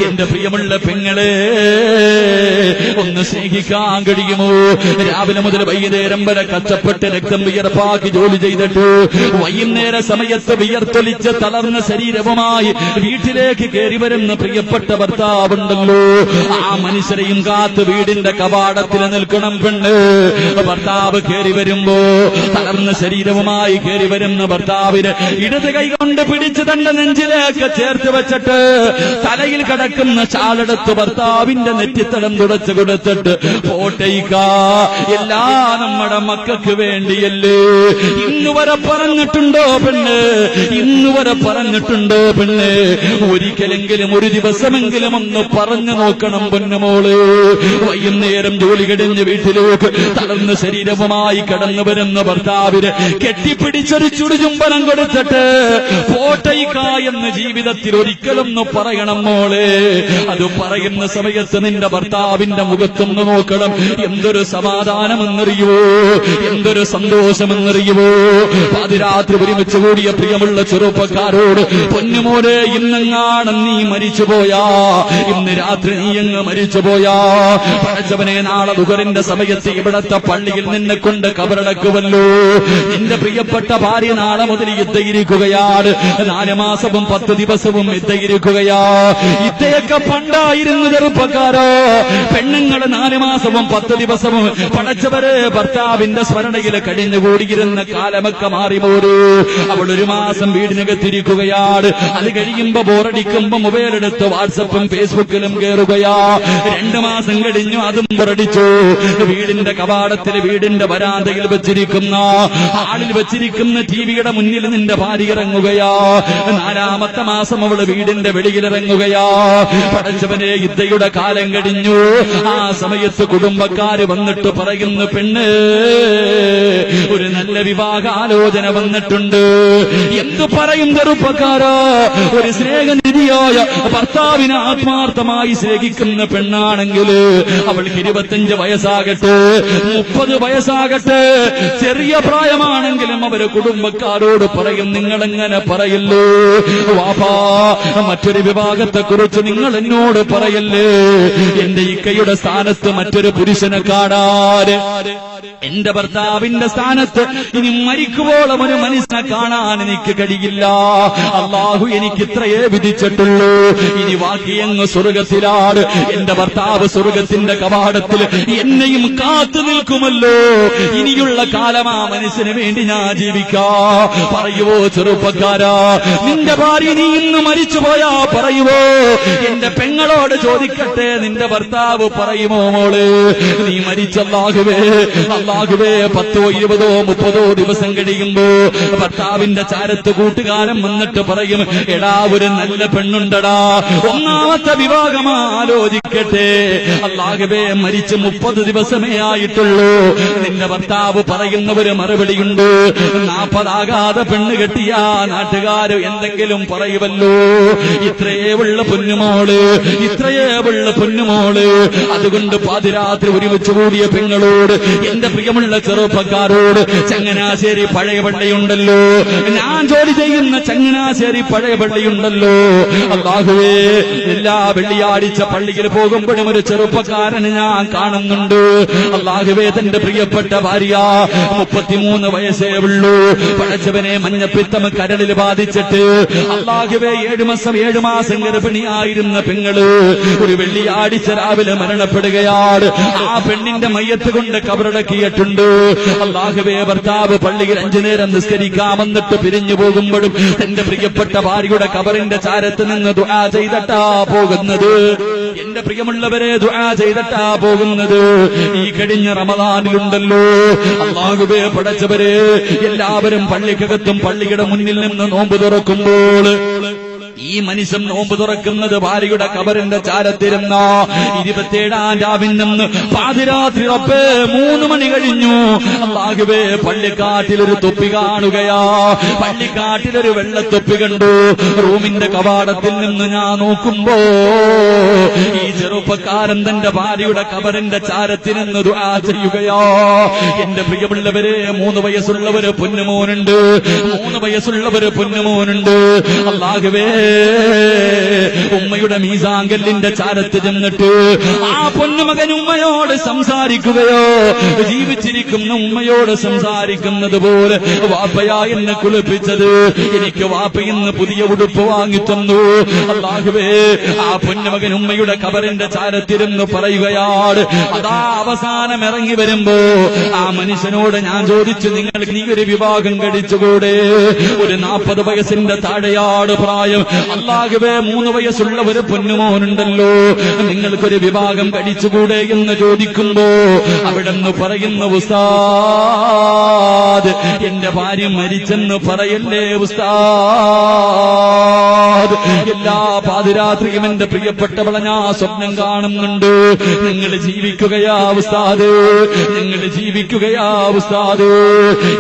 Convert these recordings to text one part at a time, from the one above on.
എന്റെ പ്രിയമുള്ള പെങ്ങളെ ഒന്ന് സ്നേഹിക്കാൻ കഴിയുമോ? രാവിലെ മുതൽ വൈകുന്നേരം വരെ കഷ്ടപ്പെട്ട് രക്തം വിയർപ്പാക്കി ജോലി ചെയ്തിട്ട് വൈകുന്നേര സമയത്ത് വിയർത്തൊലിച്ച് തളർന്ന ശരീരവുമായി വീട്ടിലേക്ക് കയറി വരുന്ന പ്രിയപ്പെട്ട ഭർത്താവുണ്ടല്ലോ, ആ മനുഷ്യരെയും കാത്ത് വീടിന്റെ കവാടത്തിൽ നിൽക്കണം പെണ്ണ്. ഭർത്താവ് കയറി വരുമ്പോ തളർന്ന ശരീരവുമായി കയറി വരുന്ന ഭർത്താവിന് ഇടത് കൈ കൊണ്ട് പിടിച്ച് തന്റെ നെഞ്ചിലേക്ക് ചേർത്ത് വെച്ചിട്ട് തലയിൽ കിടക്കുന്ന ചാളെടുത്ത് ഭർത്താവിന്റെ നെറ്റിത്തടം തുടച്ചു കൊടുത്തിട്ട് പോട്ടേക്ക, എല്ലാ നമ്മുടെ മക്കൾക്ക് വേണ്ടിയല്ലേ. ഇന്നുവരെ പറഞ്ഞിട്ടുണ്ടോ പെണ്ണ്? ഇന്നുവരെ പറഞ്ഞിട്ടുണ്ടോ പെണ്ണ്? ഒരിക്കലെങ്കിലും ഒരു ദിവസമെങ്കിലും ഒന്ന് പറഞ്ഞു നോക്കണം പൊന്നുമോള്. വൈകുന്നേരം ജോലി കഴിഞ്ഞ് വീട്ടിലേക്ക് തളർന്ന ശരീരവുമായി കടന്നു വരുന്ന ഭർത്താവിന് കെട്ടിപ്പിടിച്ചൊരു ചുടുചുംബനം കൊടുത്തിട്ട് പോട്ടയിക്ക എന്ന് ജീവിതത്തിൽ ഒരിക്കലൊന്ന് പറയണം മോളെ. അത് പറയുന്ന സമയത്ത് നിന്റെ ഭർത്താവിന്റെ മുഖത്തൊന്ന് നോക്കണം. എന്തൊരു സമാധാനമെന്നറിയുവോ, എന്തൊരു സന്തോഷമെന്നറിയുവോ. പാതിരാത്രി ഒരുമിച്ച് കൂടിയ പ്രിയമുള്ള ചെറുപ്പക്കാരോട്, പൊന്നുമോനെ ഇന്നെങ്ങാണം നീ മരിച്ചുപോയാ, ഇന്ന് രാത്രി നീ അങ്ങ് മരിച്ചുപോയാ, പടച്ചവനെ നാളെ ദുഹറിന്റെ സമയത്ത് ഇവിടത്തെ പള്ളിയിൽ നിന്നെ കൊണ്ട് കബറടക്കുമല്ലോ. നിന്റെ പ്രിയപ്പെട്ട ഭാര്യ നാളെ മുതൽ യുദ്ധയിരിക്കുകയാണ്. 4 മാസവും 10 ദിവസവും യുദ്ധയിരിക്കുകയാ. ഇദ്ദേഹക്കെ പണ്ടായിരുന്നു ചെറുപ്പക്കാരോ. പെണ്ണുങ്ങൾ 4 മാസവും 10 ദിവസവും പടച്ചവരെ ഭർത്താവിന്റെ സ്മരണയിൽ കഴിഞ്ഞുകൂടിയിരുന്ന കാലമൊക്കെ മാറിപോരു. അവൾ 1 മാസം വീടിനകത്തിരിക്കുകയാണ്. അത് കഴിയുമ്പോ ബോറടിക്കുമ്പോ മൊബൈലെടുത്ത് വാട്സപ്പും ഫേസ്ബുക്കിലും കയറുകയാ. 2 മാസം കഴിഞ്ഞു, അതും ബോറടിച്ചു. വീടിന്റെ കവാടത്തിൽ, വീടിന്റെ വരാന്തയിൽ വെച്ചിരിക്കുന്ന ഹാളിൽ വെച്ചിരിക്കുന്ന ടിവിയുടെ മുന്നിൽ നിന്റെ ഭാര്യ ഇറങ്ങുകയാ. 4ാമത്തെ മാസം അവള് വീടിന്റെ വെളിയിലിറങ്ങുകയാ. പടച്ചവനെ യുദ്ധയുടെ കാലം കഴിഞ്ഞു. ആ സമയത്ത് കുടുംബക്കാര് വന്നിട്ട് പറയുന്നു, പെണ്ണ് ഒരു നല്ല വിവാഹാലോചന വന്നിട്ടുണ്ട്. എന്തു പറയും ചെറുപ്പക്കാരോ? ഒരു സ്നേഹനിധിയായ ഭർത്താവിനെ ആത്മാർത്ഥമായി സ്നേഹിക്കുന്ന പെണ്ണാണെങ്കിൽ അവൾക്ക് 25 വയസ്സാകട്ടെ, 30 വയസ്സാകട്ടെ, ചെറിയ പ്രായമാണെങ്കിലും അവര് കുടുംബക്കാരോട് പറയും, നിങ്ങളെങ്ങനെ പറയല്ലോ വാപ്പാ, മറ്റൊരു വിവാഹത്തെ കുറിച്ച് നിങ്ങൾ എന്നോട് പറയല്ലേ. എന്റെ ഇക്കയുടെ സ്ഥാനത്ത് മറ്റൊരു പുരുഷനെ കാണാൻ, എന്റെ ഭർത്താവിന്റെ സ്ഥാനത്ത് ഇനി മരിക്കുവോളം ഒരു മനുഷ്യനെ കാണാൻ എനിക്ക് കഴിയില്ല. അള്ളാഹു എനിക്ക് ഇത്രയേ വിധിച്ചിട്ടുള്ളൂ. ഇനി ബാക്കിയങ്ങ് സ്വർഗത്തിലാണ്. എന്റെ ഭർത്താവ് സ്വർഗത്തിന്റെ കവാടത്തിൽ എന്നെയും കാത്തു നിൽക്കുമല്ലോ. ഇനിയുള്ള കാലം ആ മനുഷ്യന് വേണ്ടി ഞാൻ ജീവിക്കാ. പറയുവോ ചെറുപ്പക്കാരാ? നിന്റെ ഭാര്യ നീ ഇന്ന് മരിച്ചുപോയാ പറയുവോ? എന്റെ പെങ്ങളോട് ചോദിക്കട്ടെ, നിന്റെ ഭർത്താവ് പറയുമോ മോള് നീ മരിച്ചല്ലാഹുവേ, അല്ലാഹുവേ 10, 20, 30 ദിവസം കഴിയുമ്പോ ഭർത്താവിന്റെ ചാരത്ത് കൂട്ടുകാരൻ വന്നിട്ട് പറയും, എടാ ഒരു നല്ല പെണ്ണുണ്ടടാ, 1ാമത്തെ വിവാഹം ആലോചിക്കട്ടെ. അല്ലാഹുവേ മരിച്ച് 30 ദിവസമേ ആയിട്ടുള്ളൂ. നിന്റെ ഭർത്താവ് പറയുന്ന ഒരു മറുപടിയുണ്ട്, 40 ആകാതെ പെണ്ണ് കെട്ടിയാ നാട്ടുകാര് എന്തെങ്കിലും പറയുമല്ലോ. ഇത്രയേ ഉള്ള പൊന്നുമോള്, ഇത്രയേ ഉള്ള പൊന്നുമോള്. അതുകൊണ്ട് പാതിരാത്രി ഒരുമിച്ച് കൂടിയ പെങ്ങളോട്, എന്റെ പ്രിയമുള്ള ചെറുപ്പക്കാരോട്, ചങ്ങനാശ്ശേരി പഴയ പള്ളിയുണ്ടല്ലോ, ഞാൻ ജോലി ചെയ്യുന്ന ചങ്ങനാശ്ശേരി പഴയ പള്ളിയുണ്ടല്ലോ, അല്ലാഹുവേ എല്ലാ വെള്ളിയാഴ്ച പള്ളിയിൽ പോകുമ്പോഴും ഒരു ചെറുപ്പക്കാരന് ഞാൻ കാണുന്നുണ്ട്. അല്ലാഹുവേ തന്റെ പ്രിയപ്പെട്ട ഭാര്യ 33 വയസ്സേ ഉള്ളൂ. പടച്ചവനെ മഞ്ഞപ്പിത്തം കരളിൽ ബാധിച്ചിട്ട് അല്ലാഹുവേ 7 മാസം ഗർഭിണിയായിരുന്ന പെങ്ങള് ഒരു വെള്ളിയാഴ്ച രാവിലെ മരണപ്പെടുകയാണ്. ആ പെണ്ണിന്റെ മയ്യത്ത് കൊണ്ട് കബറടക്കിയിട്ടുണ്ട്. അല്ലാഹുവേ ഭർത്താവ് പള്ളിയിൽ 5 നേരം നിസ്കരിക്കാൻ വന്നിട്ട് പിരിഞ്ഞു പോകുമ്പോഴും തന്റെ പ്രിയപ്പെട്ട ഭാര്യയുടെ കബറിന്റെ ചാരത്ത് നിന്ന് ദുആ ചെയ്തിട്ടാ പോകുന്നത്. എന്റെ പ്രിയമുള്ളവരെ, ദുആ ചെയ്തിട്ടാ പോകുന്നത്. ഈ കഴിഞ്ഞ റമദാനിലുണ്ടല്ലോ, അല്ലാഹുവേ പടച്ചവരെ എല്ലാവരും പള്ളിക്കകത്തും പള്ളിയുടെ മുന്നിൽ നിന്ന് നോമ്പ് തുറക്കുമ്പോൾ ഈ മനുഷ്യൻ നോമ്പ് തുറക്കുന്നത് ഭാര്യയുടെ കബറിന്റെ ചാരത്തിരുന്ന 27-ാം രാവിൽ നിന്ന് പാതിരാത്രി റബ്ബേ 3 മണി കഴിഞ്ഞു. അല്ലാഹുവേ പള്ളിക്കാട്ടിലൊരു തൊപ്പി കാണുകയാ. പള്ളിക്കാട്ടിലൊരു വെള്ളത്തൊപ്പി കണ്ടു. റൂമിന്റെ കവാടത്തിൽ നിന്ന് ഞാൻ നോക്കുമ്പോ ഈ ചെറുപ്പക്കാരൻ തന്റെ ഭാര്യയുടെ കബറിന്റെ ചാരത്തിരുന്ന് ദുആ ചെയ്യുകയാ. എന്റെ പ്രിയമുള്ളവരെ, 3 വയസ്സുള്ളവര് പൊന്നുമോനുണ്ട്, 3 വയസ്സുള്ളവര് പൊന്നുമോനുണ്ട്. അല്ലാഹുവേ ഉമ്മയുടെ മീസാങ്കല്ലിന്റെ ചാരത്ത് ചെന്നിട്ട് ആ പൊന്നുമകൻ ഉമ്മയോട് സംസാരിക്കുകയോ, ജീവിച്ചിരിക്കുന്ന ഉമ്മയോട് സംസാരിക്കുന്നത് പോലെ, വാപ്പയാ എന്നെ കുളിപ്പിച്ചത്, എനിക്ക് വാപ്പ ഇന്ന് പുതിയ ഉടുപ്പ് വാങ്ങിത്തന്നു. അല്ലാഹുവേ, ആ പൊന്നുമകൻ ഉമ്മയുടെ ഖബറിന്റെ ചാരത്തിരുന്ന് പറയുകയാണ്. അതാ അവസാനം ഇറങ്ങി വരുമ്പോ ആ മനുഷ്യനോട് ഞാൻ ചോദിച്ചു, നീ ഒരു വിവാഹം കഴിച്ചുകൂടെ? ഒരു 40 വയസ്സിന്റെ താഴെയാണ് പ്രായം. അല്ലാഹുവേ, 3 വയസ്സുള്ള ഒരു പൊന്നുമോനുണ്ടല്ലോ, നിങ്ങൾക്കൊരു വിവാഹം കഴിച്ചുകൂടെ എന്ന് ചോദിക്കുമ്പോ അവിടെന്ന് പറയുന്ന, ഉസ്താദ്, എന്റെ ഭാര്യ മരിച്ചെന്ന് പറയല്ലേ ഉസ്താദ്. എല്ലാ പാതിരാത്രിയും എന്റെ പ്രിയപ്പെട്ടവളെ ഞാൻ സ്വപ്നം കാണുന്നുണ്ട്. നിങ്ങൾ ജീവിക്കുകയാ ഉസ്താദ്, നിങ്ങൾ ജീവിക്കുകയാ ഉസ്താദ്.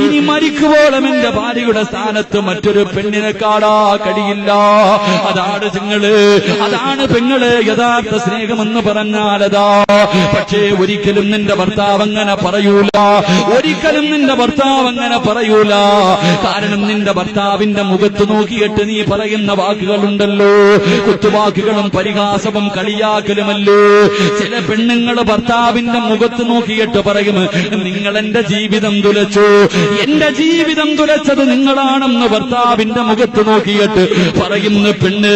ഇനി മരിക്കുവോളം എന്റെ ഭാര്യയുടെ സ്ഥാനത്ത് മറ്റൊരു പെണ്ണിനെ കാണാ കഴിയില്ല. അതാണ് പെങ്ങള് യഥാർത്ഥ സ്നേഹമെന്ന് പറഞ്ഞാലതാ. പക്ഷേ ഒരിക്കലും നിന്റെ ഭർത്താവ് അങ്ങനെ പറയൂല, ഒരിക്കലും നിന്റെ ഭർത്താവ് അങ്ങനെ പറയൂല. കാരണം നിന്റെ ഭർത്താവിന്റെ മുഖത്ത് നോക്കിയിട്ട് നീ പറയുന്ന വാക്കുകളുണ്ടല്ലോ, കുത്തുവാക്കുകളും പരിഹാസവും കളിയാക്കലുമല്ലോ. ചില പെണ്ണുങ്ങള് ഭർത്താവിന്റെ മുഖത്ത് നോക്കിയിട്ട് പറയും, നിങ്ങൾ എന്റെ ജീവിതം തുലച്ചു, എന്റെ ജീവിതം തുലച്ചത് നിങ്ങളാണെന്ന് ഭർത്താവിന്റെ മുഖത്ത് നോക്കിയിട്ട് പറയുന്ന പെണ്ണ്.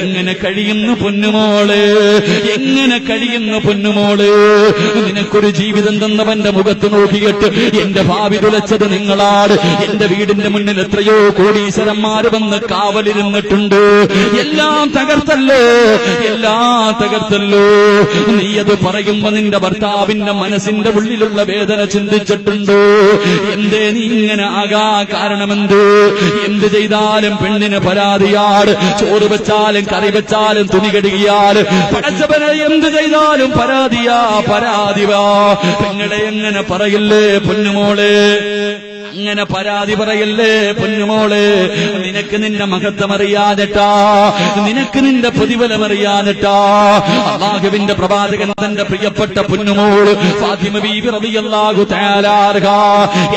എങ്ങനെ കഴിയുന്നു പൊന്നുമോള്, എങ്ങനെ കഴിയുന്നു പൊന്നുമോള്? നിനക്കൊരു ജീവിതം തന്നവന്റെ മുഖത്ത് നോക്കിയിട്ട് എന്റെ ഭാവി തുലച്ചത് നിങ്ങളാണ്. എന്റെ വീടിന്റെ മുന്നിൽ എത്രയോ കോടീശ്വരന്മാര് വന്ന് കാവലിരുന്നിട്ടുണ്ട്. എല്ലാം തകർത്തല്ലോ, എല്ലാം തകർത്തല്ലോ. നീ അത് പറയുമ്പോ നിന്റെ ഭർത്താവിന്റെ മനസ്സിന്റെ ഉള്ളിലുള്ള വേദന ചിന്തിച്ചിട്ടുണ്ടോ? എന്തേ നീ ഇങ്ങനെ ആകാ കാരണമെന്ത്? എന്ത് ചെയ്താലും പെണ്ണിന് പരാതിയാണ്. ചോറ് വെച്ചാലും കറി വെച്ചാലും തുണി കഴുകിയാലും പടച്ചവനെ എന്ത് ചെയ്താലും പരാതിയാ, പരാതിവാ. പെങ്ങളെ എങ്ങനെ പറയില്ലേ പൊന്നുമോളെ, അങ്ങനെ പരാതി പറയല്ലേ പൊന്നുമോള്. നിനക്ക് നിന്റെ മഹത്വം അറിയാതെട്ടാ, നിനക്ക് നിന്റെ പ്രതിഫലം അറിയാതെട്ടാ. അല്ലാഹുവിന്റെ പ്രവാചകൻ തന്റെ പ്രിയപ്പെട്ട പൊന്നുമോള് ഫാത്തിമ ബീബി റളിയല്ലാഹു തആല അൻഹാ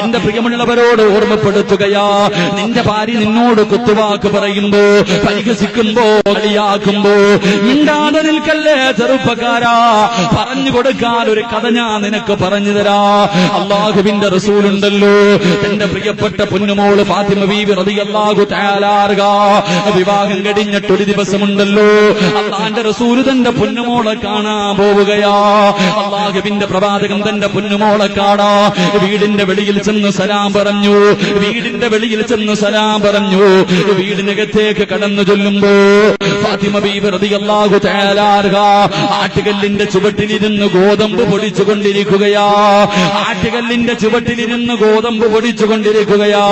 എന്റെ പ്രിയമുള്ളവരോട് ഓർമ്മപ്പെടുത്തുകയാ. നിന്റെ ഭാര്യ നിന്നോട് കുത്തുവാക്ക് പറയുമ്പോ, പരിഹസിക്കുമ്പോ, കളിയാക്കുമ്പോ മിണ്ടാതെ നിൽക്കല്ലേ ചെറുപ്പക്കാരാ. പറഞ്ഞു കൊടുക്കാൻ ഒരു കഥ ഞാൻ നിനക്ക് പറഞ്ഞു തരാ. അല്ലാഹുവിന്റെ റസൂലുണ്ടല്ലോ, എന്റെ പ്രിയപ്പെട്ട പൊന്നുമോള് ഫാത്തിമ ബീബി റളിയല്ലാഹു തആല അൻഹാ വിവാഹം കഴിഞ്ഞിട്ടൊരു ദിവസമുണ്ടല്ലോ, അല്ലാഹുവിന്റെ റസൂൽ തന്റെ പൊന്നുമോളെ കാണാൻ പോവുകയാ. അല്ലാഹുവിന്റെ പ്രവാചകൻ തന്റെ പൊന്നുമോളെ കാണാ വീടിന്റെ വെളിയിൽ ചെന്ന് സലാം പറഞ്ഞു, വീടിന്റെ വെളിയിൽ ചെന്ന് സലാം പറഞ്ഞു. വീടിനകത്തേക്ക് കടന്നു ചൊല്ലുമ്പോ ഫാത്തിമ ബീബി റളിയല്ലാഹു തആല അൻഹാ ആട്ടുകല്ലിന്റെ ചുവട്ടിലിരുന്ന് ഗോതമ്പ് പൊടിച്ചുകൊണ്ടിരിക്കുകയാ. ആട്ടുകല്ലിന്റെ ചുവട്ടിലിരുന്ന് ഗോതമ്പ് പൊടിച്ചുകൊണ്ടിരിക്കുകയാ.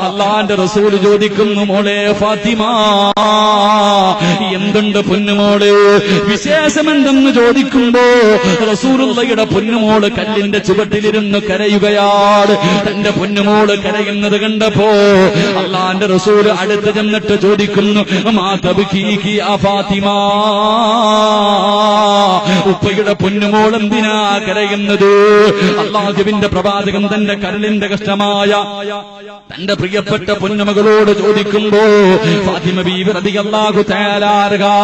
അല്ലാഹുവിന്റെ റസൂൽ ചോദിക്കുന്നു, മോളെ ഫാത്തിമ, എന്തുണ്ട് പൊന്നുമോള്, വിശേഷമെന്തെന്ന് ചോദിക്കുമ്പോ റസൂലുള്ളാഹിയുടെ പൊന്നുമോള് കല്ലിന്റെ ചുവട്ടിലിരുന്ന് കരയുകയാണ്. തന്റെ പൊന്നുമോള് കരയുന്നത് കണ്ടപ്പോ അല്ലാഹുവിന്റെ റസൂൽ അടുത്ത് ചെന്നിട്ട് ചോദിക്കുന്നു, മാ തബ്കീകി യാ ഫാത്തിമ, ഉപ്പയുടെ പൊന്നുമോൾ എന്തിനാ കരയുന്നത്? അല്ലാഹുവിന്റെ പ്രവാചകൻ തന്റെ കരളിന്റെ കഷ്ടമായ തന്റെ പ്രിയപ്പെട്ട പൊന്നുമകളോട് ചോദിക്കുമ്പോ ഫാത്തിമ ബീവി റളിയല്ലാഹു തആല അൻഹാ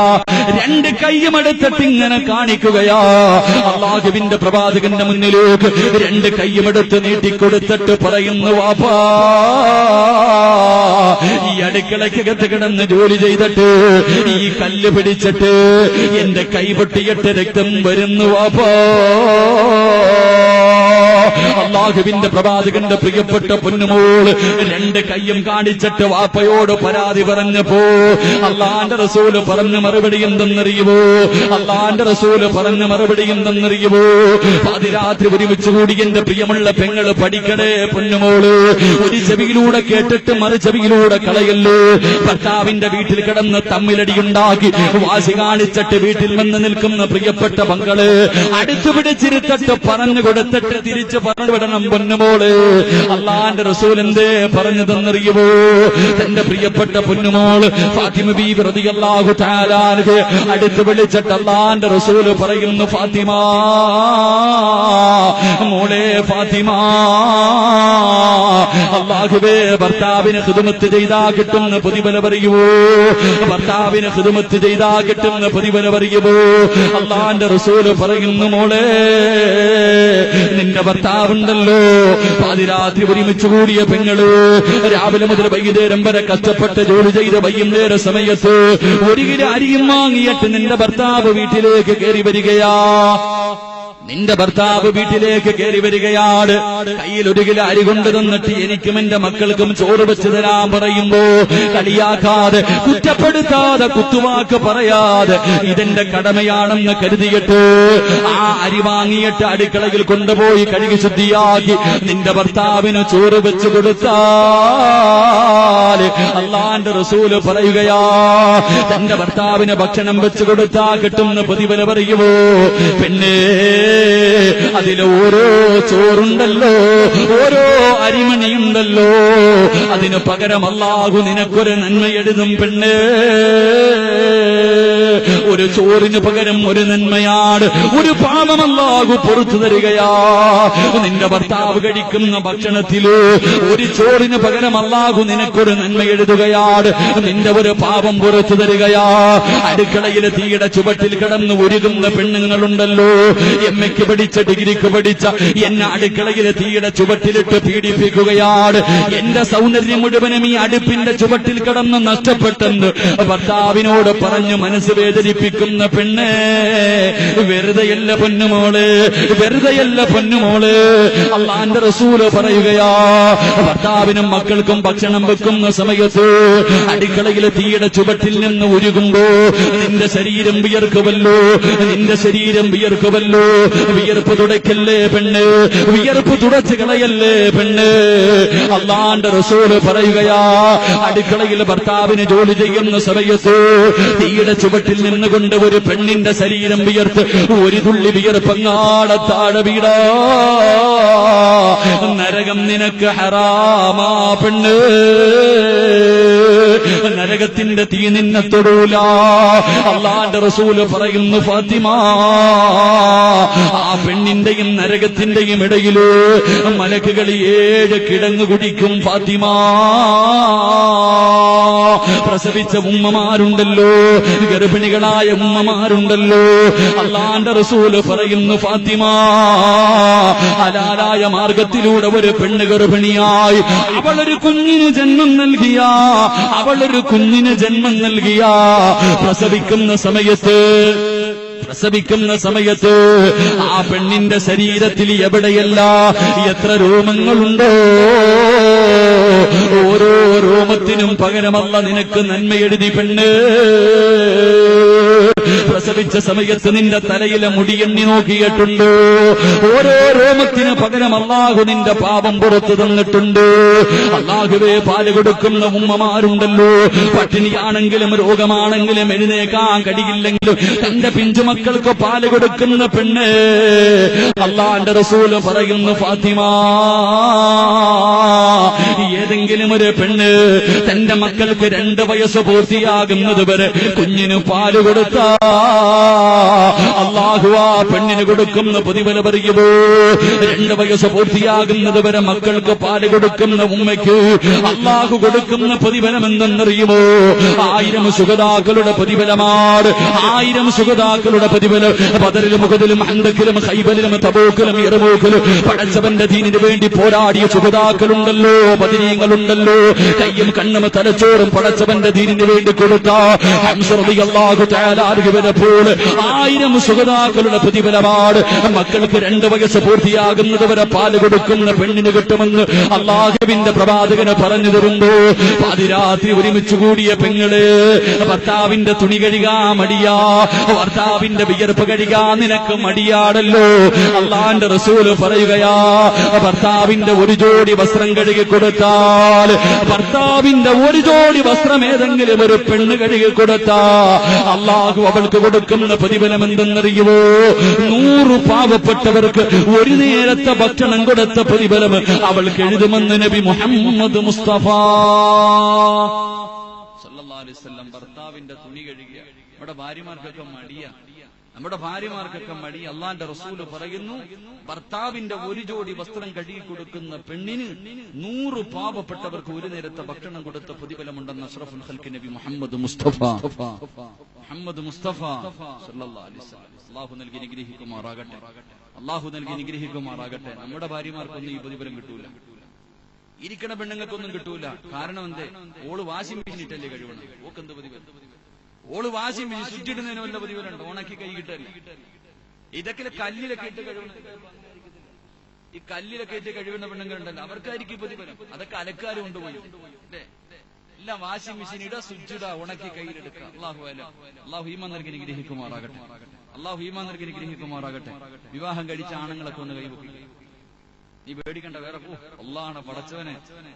രണ്ട് കൈയുമെടുത്തിട്ട് ഇങ്ങനെ കാണിക്കുകയാ. അല്ലാഹുവിന്റെ പ്രവാചകന്റെ മുന്നിലേക്ക് രണ്ട് കൈയുമെടുത്ത് നീട്ടിക്കൊടുത്തിട്ട് പറയുന്നു, വാപ്പാ, ഈ അടുക്കളയ്ക്കകത്ത് കിടന്ന് ജോലി ചെയ്തിട്ട് ഈ കല്ല് പിടിച്ചിട്ട് എന്റെ കൈ പൊട്ടിയിട്ട് രക്തം വരുന്നു വാപ്പാ. അല്ലാഹുവിന്റെ പ്രവാചകന്റെ പ്രിയപ്പെട്ട പൊന്നുമോൾ രണ്ട് കൈയും കാണിച്ചിട്ട് വാപ്പയോട് പരാതി പറഞ്ഞപ്പോ അല്ലാഹുവിന്റെ റസൂൽ പറഞ്ഞ മറുപടി എന്തെന്നറിയുമോ? അല്ലാഹുവിന്റെ റസൂൽ പറഞ്ഞ മറുപടി എന്തെന്നറിയുമോ? പാതിരാത്രി ഒരുമിച്ച് കൂടി എന്റെ പ്രിയമുള്ള പെങ്ങള് പഠിക്കണേ പൊന്നുമോള്. ഒരു ചെവിയിലൂടെ കേട്ടിട്ട് മറു ചെവിയിലൂടെ കളയല്ലേ. ഭർത്താവിന്റെ വീട്ടിൽ കിടന്ന് തമ്മിലടിയുണ്ടാക്കി വാശി കാണിച്ചിട്ട് വീട്ടിൽ വന്ന് നിൽക്കുന്ന പ്രിയപ്പെട്ട പങ്കള് അടുത്തു പിടിച്ചിരുത്തിട്ട് പറഞ്ഞു കൊടുത്തിട്ട് തിരിച്ചു പറഞ്ഞു വിടണം പൊന്നുമോള്. അല്ലാഹുവിന്റെ റസൂൽ എന്തേ പറഞ്ഞതെന്നറിയുമോ? തന്റെ പ്രിയപ്പെട്ട പൊന്നുമോള് ഫാത്തിമ ബീബി റളിയല്ലാഹു തആല അൻഹ അടുത്ത് വിളിച്ചിട്ട് അല്ലാഹുവിന്റെ റസൂൽ പറയുന്നു, ഫാത്തിമ, മോളെ ഫാത്തിമ, അല്ലാഹുവേ ഭർത്താവിന് ഖിദ്മത്ത് ചെയ്താ കിട്ടുന്ന പ്രതിഫലം അറിയുമോ? ഭർത്താവിന് ഖിദ്മത്ത് ചെയ്താ കിട്ടുന്ന പ്രതിഫലം അറിയുമോ? അല്ലാഹുവിന്റെ റസൂൽ പറയുന്നു, മോളെ നിന്റെ ഭർത്താവുണ്ടല്ലോ, പാതിരാത്രി ഒരുമിച്ച് കൂടിയ പെങ്ങള് രാവിലെ മുതൽ വൈകുന്നേരം വരെ കഷ്ടപ്പെട്ട് ജോലി ചെയ്ത് വൈകുന്നേര സമയത്ത് ഒരു കിലോ അരിയും വാങ്ങിയിട്ട് നിന്റെ ഭർത്താവ് വീട്ടിലേക്ക് കയറി വരികയാ. നിന്റെ ഭർത്താവ് വീട്ടിലേക്ക് കയറി വരികയാണ്. കയ്യിൽ ഒരു കിലോ അരി കൊണ്ടു തന്നിട്ട് എനിക്കും എന്റെ മക്കൾക്കും ചോറ് വെച്ച് തരാൻ പറയുമ്പോ കളിയാക്കാതെ, കുറ്റപ്പെടുത്താതെ, കുത്തുവാക്ക് പറയാതെ ഇതെന്റെ കടമയാണെന്ന് കരുതിയിട്ട് ആ അരി വാങ്ങിയിട്ട് അടുക്കളയിൽ കൊണ്ടുപോയി കഴുകി ശുദ്ധിയാക്കി നിന്റെ ഭർത്താവിന് ചോറ് വെച്ച് കൊടുത്താൽ അല്ലാഹുവിന്റെ റസൂല് പറയുകയാ, തന്റെ ഭർത്താവിന് ഭക്ഷണം വെച്ച് കൊടുത്താ കിട്ടുന്ന പ്രതിഫലം അറിയുമോ? പിന്നെ അതില് ഓരോ ചോറുണ്ടല്ലോ, ഓരോ അരിമണിയുണ്ടല്ലോ, അതിന് പകരം അല്ലാഹു നിനക്കൊരു നന്മ എഴുതും പെണ്ണ്. ഒരു ചോറിന് പകരം ഒരു നന്മയാണ്, ഒരു പാപം അല്ലാഹു പുറത്തു തരികയാ. നിന്റെ ഭർത്താവ് കഴിക്കുന്ന ഭക്ഷണത്തില് ഒരു ചോറിന് പകരം അല്ലാഹു നിനക്കൊരു നന്മ എഴുതുകയാണ്, നിന്റെ ഒരു പാപം പുറത്തു തരികയാ. അടുക്കളയിലെ തീയുടെ ചുവട്ടിൽ കിടന്ന് ഒരുകുന്ന പെണ്ണുങ്ങളുണ്ടല്ലോ, എമ്മയ്ക്ക് പഠിച്ച ഡിഗ്രിക്ക് പഠിച്ച എന്നെ അടുക്കളയിലെ തീയുടെ ചുവട്ടിലിട്ട് പീഡിപ്പിക്കുകയാണ്, എന്റെ സൗന്ദര്യം മുഴുവനും ഈ അടുപ്പിന്റെ ചുവട്ടിൽ കിടന്ന് നഷ്ടപ്പെട്ടെന്ന് ഭർത്താവിനോട് പറഞ്ഞു മനസ്സ് വേദനിപ്പിക്കുന്ന പെണ്ണ്. വെറുതെയല്ല പൊന്നുമോള്, വെറുതെയല്ല പൊന്നുമോള്. അല്ലാഹുവിന്റെ റസൂല് പറയുകയാ, ഭർത്താവിനും മക്കൾക്കും ഭക്ഷണം വെക്കുന്ന സമയത്ത് അടുക്കളയിലെ തീയുടെ ചുവട്ടിൽ നിന്ന് ഒരുകുമ്പോ നിന്റെ ശരീരം വിയർക്കുമല്ലോ, നിന്റെ ശരീരം വിയർക്കുമല്ലോ. വിയർപ്പ് തുടയ്ക്കല്ലേ പെണ്ണ്, വിയർപ്പ് തുടച്ചു കളയല്ലേ പെണ്ണ്. അല്ലാഹുവിന്റെ റസൂല് പറയുകയാ, അടുക്കളയിൽ ഭർത്താവിന് ജോലി ചെയ്യുന്ന സമയത്ത് തീയുടെ ചുവട്ടിൽ നിന്നുകൊണ്ട് ഒരു പെണ്ണിന്റെ ശരീരം വിയർത്ത് ഒരു തുള്ളി വിയർപ്പങ്ങാടെ താഴെ വീടാ, നരകം നിനക്ക് ഹറാമാ പെണ്ണ്. നരകത്തിന്റെ തീ നിന്നെ തൊടൂല. അല്ലാഹുവിന്റെ റസൂല് പറയുന്നു, ഫാത്തിമ, ആ പെണ്ണിന്റെയും നരകത്തിന്റെയും ഇടയില് മലക്കുകൾ 7 കിടങ്ങ് കുടിക്കും. ഫാത്തിമ, പ്രസവിച്ച ഉമ്മമാരുണ്ടല്ലോ, ഗർഭിണികളായ ഉമ്മമാരുണ്ടല്ലോ, അല്ലാഹുവിന്റെ റസൂല് പറയുന്നു, ഫാത്തിമ, ഹലാലായ മാർഗത്തിലൂടെ ഒരു പെണ്ണ് ഗർഭിണിയായി അവളൊരു കുഞ്ഞിന് ജന്മം നൽകിയ, അവളൊരു കുഞ്ഞിന് ജന്മം നൽകിയ പ്രസവിക്കുന്ന സമയത്ത് ആ പെണ്ണിന്റെ ശരീരത്തിൽ എവിടെയല്ല എത്ര രോമങ്ങളുണ്ടോ, ഓരോ രോമത്തിനും പകരമല്ല നിനക്ക് നന്മ എഴുതി പെണ്ണ്. പ്രസവിച്ച സമയത്ത് നിന്റെ തലയിലെ മുടിയെണ്ണി നോക്കിയിട്ടുണ്ട്, ഓരോ രോമത്തിന് പകരം അല്ലാഹു നിന്റെ പാപം പുറത്തു തന്നിട്ടുണ്ട്. അല്ലാഹുവേ, പാല് കൊടുക്കുന്ന ഉമ്മമാരുണ്ടല്ലോ, പട്ടിണിയാണെങ്കിലും രോഗമാണെങ്കിലും എഴുന്നേക്കാൻ കഴിയില്ലെങ്കിലും തന്റെ പിഞ്ചുമക്കൾക്ക് പാല് കൊടുക്കുന്ന പെണ്ണ്. അല്ലാഹുവിന്റെ റസൂല് പറയുന്നു, ഫാത്തിമ, ഏതെങ്കിലും ഒരു പെണ്ണ് തന്റെ മക്കൾക്ക് 2 വയസ്സ് പൂർത്തിയാകുന്നത് വരെ കുഞ്ഞിന് പാല് കൊടുത്ത അല്ലാഹു ആ പെണ്ണിന് കൊടുക്കുന്ന പ്രതിഫലം അറിയുമോ? 2 വയസ്സ് പൂർത്തിയാകുന്നത് വരെ മക്കൾക്ക് പാല് കൊടുക്കുന്ന ഉമ്മയ്ക്ക് അല്ലാഹു കൊടുക്കുന്ന പ്രതിഫലം എന്തെന്നറിയുമോ? 1000 ശുഹദാക്കളുടെ പ്രതിഫലമാണ്. 1000 ശുഹദാക്കളുടെ പ്രതിഫലം. ബദറിലും ഉഹദിലും ഹന്തക്കിലും ഖൈബറിലും തബൂക്കിലും യർമൂക്കിലും പടച്ചവന്റെ ദീനിനു വേണ്ടി പോരാടിയ ശുഹദാക്കളുണ്ടല്ലോ, ബദരീങ്ങളുണ്ടല്ലോ, കയ്യും കണ്ണും തലച്ചോറും പടച്ചവന്റെ ദീനിനു വേണ്ടി കൊടുത്ത ഹംസ റളിയല്ലാഹു തആല പോലെ 1000 ശുഹദാക്കളുടെ പ്രതിഫലമാണ്. മക്കൾക്ക് 2 വയസ്സ് പൂർത്തിയാകുന്നത് വരെ പാല് കൊടുക്കുന്ന പെണ്ണിന് കിട്ടുമെന്ന് അല്ലാഹുവിന്റെ പ്രവാചകന് പറഞ്ഞു തരുമ്പോ പാതിരാത്രി ഒരുമിച്ച് കൂടിയ പെങ്ങള് ഭർത്താവിന്റെ തുണി കഴുകാൻ മടിയാ, ഭർത്താവിന്റെ വിയർപ്പ് കഴുകാൻ നിനക്ക് മടിയാണല്ലോ. അല്ലാഹുവിന്റെ റസൂല് പറയുകയാ, ഭർത്താവിന്റെ ഒരു ജോഡി വസ്ത്രം കഴുകി കൊടുത്താൽ, ഭർത്താവിന്റെ ഒരു ജോഡി വസ്ത്രം ഏതെങ്കിലും ഒരു പെണ്ണ് കഴുകി കൊടുത്താ അല്ലാഹു അവൾക്ക് കൊടുക്കുന്ന പ്രതിഫലം എന്തെന്നറിയുമോ? 100 പാവപ്പെട്ടവർക്ക് ഒരു നേരത്തെ ഭക്ഷണം കൊടുത്ത പ്രതിഫലം അവൾക്ക് എഴുതുമെന്ന് നബി മുഹമ്മദ് മുസ്തഫ സല്ലല്ലാഹു അലൈഹി വസല്ലം. ഭർത്താവിന്റെ തുണി കഴുകിയ ഇവിടെ ഭാര്യമാർക്കൊക്കെ മടിയാ, നമ്മുടെ ഭാര്യമാർക്കൊക്കെ മടി. അള്ളാന്റെ റസൂല് പറയുന്നു, ഭർത്താവിന്റെ ഒരു ജോഡി വസ്ത്രം കഴുകി കൊടുക്കുന്ന പെണ്ണിന് 100 പാവപ്പെട്ടവർക്ക് ഒരു നേരത്തെ ഭക്ഷണം കൊടുത്ത പ്രതിഫലമുണ്ടെന്ന് അഷ്റഫുൽ ഖൽഖ് നബി മുഹമ്മദ് മുസ്തഫ സല്ലല്ലാഹു അലൈഹി വസല്ലം. അല്ലാഹു നൽകി അനുഗ്രഹിക്കുമാറാകട്ടെ, അല്ലാഹു നൽകി അനുഗ്രഹിക്കുമാറാകട്ടെ. നമ്മുടെ ഭാര്യമാർക്കൊന്നും ഈ പ്രതിഫലം കിട്ടൂല, ഇരിക്കണ പെണ്ണുങ്ങൾക്കൊന്നും കിട്ടൂല. കാരണം എന്തേ? ഓള് വാഷിംഗ് മെഷീൻ ഇട്ടല്ലേ കഴിവണം. ഓക്കെന്ത് പ്രതിഫലം? ഓള് വാഷിംഗ് മെഷീൻ ചുറ്റിടുന്നതിന് വല്ല പ്രതിഫലമുണ്ട്? ഉണക്കി കൈ കിട്ടല്ല. ഇതൊക്കെ കല്ലിലൊക്കെ ഇട്ട് കഴിവണം. ഈ കല്ലിലൊക്കെ ഇട്ട് കഴിവുന്ന പെണ്ണുങ്ങളുണ്ടല്ലോ, അവർക്കായിരിക്കും പ്രതിഫലം. അതൊക്കെ അലക്കാരും കൊണ്ടുപോയി അല്ലേ? എല്ലാം വാഷിംഗ് മെഷീൻ ഇടാ, സ്വിച്ച് ഇടാ, ഉണക്കി കയ്യിലെടുക്കുക. അള്ളാഹു ഈമാൻ നൽകി അനുഗ്രഹിക്കുമാറാകട്ടെ, അള്ളാഹു ഈമാൻ നൽകി അനുഗ്രഹിക്കുമാറാകട്ടെ. വിവാഹം കഴിച്ച ആണുങ്ങളൊക്കെ ഒന്ന് കൈവക്കി. നീ പേടിക്കണ്ട, വേറെ അള്ളാഹാണ് പടച്ചവനെ.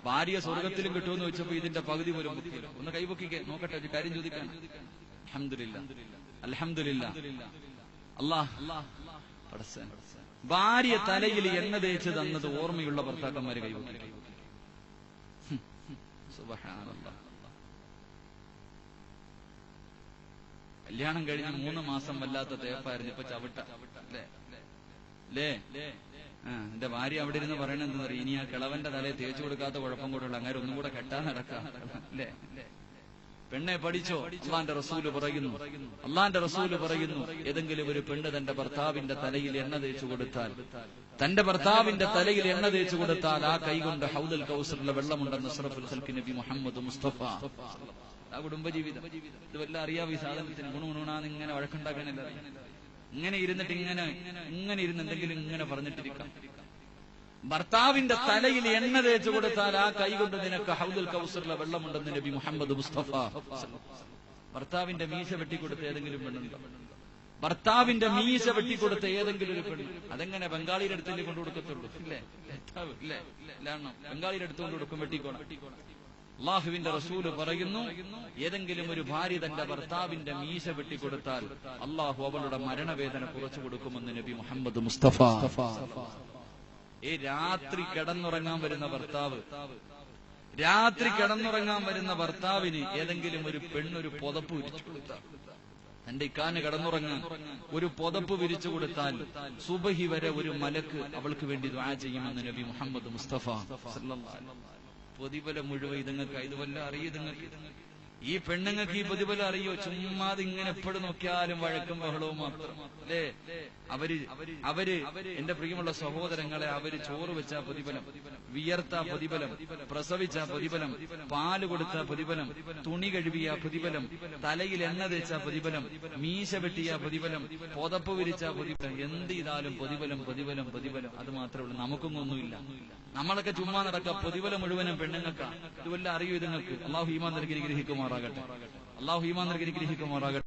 ഭാര്യ സ്വർഗത്തിലും കിട്ടുമെന്ന് വെച്ചപ്പോ ഇതിന്റെ പകുതി പോലും ബുദ്ധിയില്ല. ഒന്ന് കൈവക്കിക്കേ, നോക്കട്ടെ, ഒരു കാര്യം ചോദിക്കാൻ. അൽഹംദുലില്ലാ, അൽഹംദുലില്ലാ. അല്ലാഹ് പടച്ചവൻ ഭാര്യ തലയിൽ എണ്ണ തേച്ച് തന്നത് ഓർമ്മയുള്ള ഭർത്താക്കന്മാരെ കൈവക്കി. സുബ്ഹാനല്ലാഹ്. കല്യാണം കഴിഞ്ഞ് 3 മാസം വല്ലാത്ത തേപ്പായിരുന്നു, ഇപ്പൊ ചവിട്ട അല്ലേ? എന്റെ ഭാര്യ അവിടെ ഇരുന്ന് പറയണെന്ന് പറയും, ഇനി ആ കിളവന്റെ തലയെ തേച്ചു കൊടുക്കാത്ത കുഴപ്പം കൂടെയുള്ള അങ്ങനെ ഒന്നും കൂടെ കെട്ടാൻ നടക്കാം അല്ലേ? പെണ്ണെ പഠിച്ചോ, അള്ളാന്റെ റസൂല് പറയുന്നു, അള്ളാന്റെ റസൂല് പറയുന്നു, ഏതെങ്കിലും ഒരു പെണ്ണ് തന്റെ ഭർത്താവിന്റെ തലയിൽ എണ്ണ തേച്ചു കൊടുത്താൽ, തന്റെ ഭർത്താവിന്റെ തലയിൽ എണ്ണ തേച്ചു കൊടുത്താൽ ആ കൈകൊണ്ട് ഹൗദുൽ കൗസറിലെ വെള്ളമുണ്ടെന്ന് അഷ്റഫുൽ ഖൽഖ് നബി മുഹമ്മദ് മുസ്തഫ. ആ കുടുംബജീവിതം ഇത് വല്ല അറിയാവോ? ഈ സാധനത്തിന് ഗുണഗുണാന്ന് ഇങ്ങനെ വഴക്കുണ്ടാക്കാനല്ല, ഇങ്ങനെ ഇരുന്നിട്ട് ഇങ്ങനെ ഇരുന്ന് എന്തെങ്കിലും ഇങ്ങനെ പറഞ്ഞിട്ടിരിക്കാം. ഭർത്താവിന്റെ തലയിൽ എണ്ണ തേച്ചു കൊടുത്താൽ ആ കൈ കൊണ്ട് നിനക്ക് ഹൗദുൽ കൗസറിലെ വെള്ളമുണ്ടെന്ന് നബി മുഹമ്മദ് മുസ്തഫ. ഭർത്താവിന്റെ മീശ വെട്ടിക്കൊടുത്ത ഏതെങ്കിലും പെണ്ണുണ്ടോ? ഭർത്താവിന്റെ മീശ വെട്ടിക്കൊടുത്ത ഏതെങ്കിലും ഒരു പെണ്ണ്? അതെങ്ങനെ ബംഗാളിയുടെ അടുത്തല്ലേ കൊണ്ടു കൊടുക്കത്തുള്ളൂ? ഇല്ലേ? ബംഗാളിയുടെ അടുത്ത് കൊണ്ട് കൊടുക്കും, വെട്ടിക്കോണം. അള്ളാഹുവിന്റെ റസൂല് പറയുന്നു, ഏതെങ്കിലും ഒരു ഭാര്യ തന്റെ ഭർത്താവിന്റെ മീശ വെട്ടിക്കൊടുത്താൽ അള്ളാഹു അവളുടെ മരണവേദന കുറച്ചു കൊടുക്കുമെന്ന് നബി മുഹമ്മദ് മുസ്തഫ. രാത്രി കിടന്നുറങ്ങാൻ വരുന്ന ഭർത്താവ്, രാത്രി കിടന്നുറങ്ങാൻ വരുന്ന ഭർത്താവിന് ഏതെങ്കിലും ഒരു പെണ്ണൊരു പുതപ്പ് വിരിച്ചു കൊടുത്താൽ, തന്റെ ഇക്കാന് കിടന്നുറങ്ങാൻ ഒരു പുതപ്പ് വിരിച്ചു കൊടുത്താൽ സുബഹി വരെ ഒരു മലക്ക് അവൾക്ക് വേണ്ടി ദുആ ചെയ്യുമെന്ന് നബി മുഹമ്മദ് മുസ്തഫ സല്ലല്ലാഹു അലൈഹി വസല്ലം. പ്രതിഫലം മുഴുവൻ ഇതുങ്ങൾക്ക്, ഇതുവല്ല അറിയോ? ഇതുങ്ങൾക്ക്, ഈ പെണ്ണുങ്ങൾക്ക് ഈ പ്രതിഫലം അറിയോ? ചുമ്മാതെ ഇങ്ങനെ എപ്പോഴും നോക്കിയാലും വഴക്കും ബഹളവും മാത്രം അല്ലേ? അവര് എന്റെ പ്രിയമുള്ള സഹോദരങ്ങളെ, അവര് ചോറ് വെച്ച പ്രതിഫലം, വിയർത്ത പ്രതിഫലം, പ്രസവിച്ച പ്രതിഫലം, പാല് കൊടുത്ത പ്രതിഫലം, തുണി കഴുകിയ പ്രതിഫലം, തലയിൽ എണ്ണ തേച്ച പ്രതിഫലം, മീശ വെട്ടിയ പ്രതിഫലം, പുതപ്പ് വിരിച്ച പ്രതിഫലം, എന്ത് ചെയ്താലും പ്രതിഫലം പ്രതിഫലം പ്രതിഫലം. അത് മാത്രമേ ഉള്ളൂ. നമുക്കൊന്നൊന്നുമില്ല. നമ്മളൊക്കെ ചുമ്മാ നടക്കുക. പ്രതിഫലം മുഴുവനും പെണ്ണുങ്ങൾക്കാണ്. ഇതുവല്ല അറിയൂ ഇതുങ്ങൾക്ക്. അള്ളാഹു ഈമാൻ നൽകി അനുഗ്രഹിക്കുമാറാകട്ടെ, അള്ളാഹു ഈമാൻ നൽകി അനുഗ്രഹിക്കുമാറാകട്ടെ.